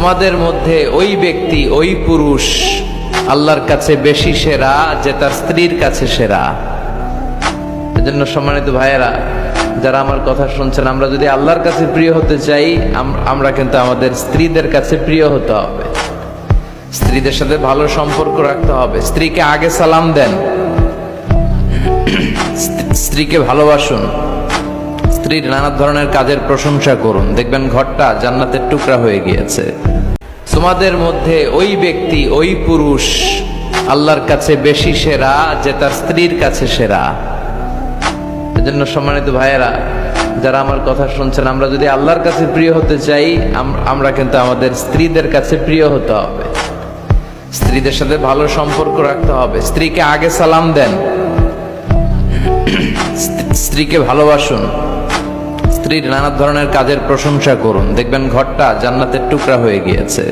তোমাদের মধ্যে ওই ব্যক্তি ওই পুরুষ আল্লাহর কাছে বেশি সেরা যে তার স্ত্রীর কাছে সেরা। এজন্য সম্মানিত ভাইয়েরা, যারা আমার কথা শুনছেন, আমরা যদি আল্লাহর কাছে প্রিয় হতে চাই, আমরা কিন্তু আমাদের স্ত্রীদের কাছে প্রিয় হতে হবে, স্ত্রীদের সাথে ভালো সম্পর্ক রাখতে হবে। স্ত্রীকে আগে সালাম দেন, স্ত্রীকে ভালোবাসুন, স্ত্রীর নানা ধরনের কাজের প্রশংসা করুন, দেখবেন ঘরটা জান্নাতের টুকরা হয়ে গিয়েছে। তোমাদের মধ্যে ওই ব্যক্তি ওই পুরুষ আল্লাহর কাছে বেশি সেরা যে তার স্ত্রীর কাছে সেরা। এজন্য সম্মানিত ভাইয়েরা, যারা আমার কথা শুনছেন, আমরা যদি আল্লাহর কাছে প্রিয় হতে চাই, আমরা কিন্তু আমাদের স্ত্রীদের কাছে প্রিয় হতে হবে, স্ত্রীদের সাথে ভালো সম্পর্ক রাখতে হবে। স্ত্রীকে আগে সালাম দেন, স্ত্রীকে ভালোবাসুন, স্ত্রীর নানা ধরনের কাজের প্রশংসা করুন, দেখবেন ঘরটা জান্নাতের টুকরা হয়ে গিয়েছে।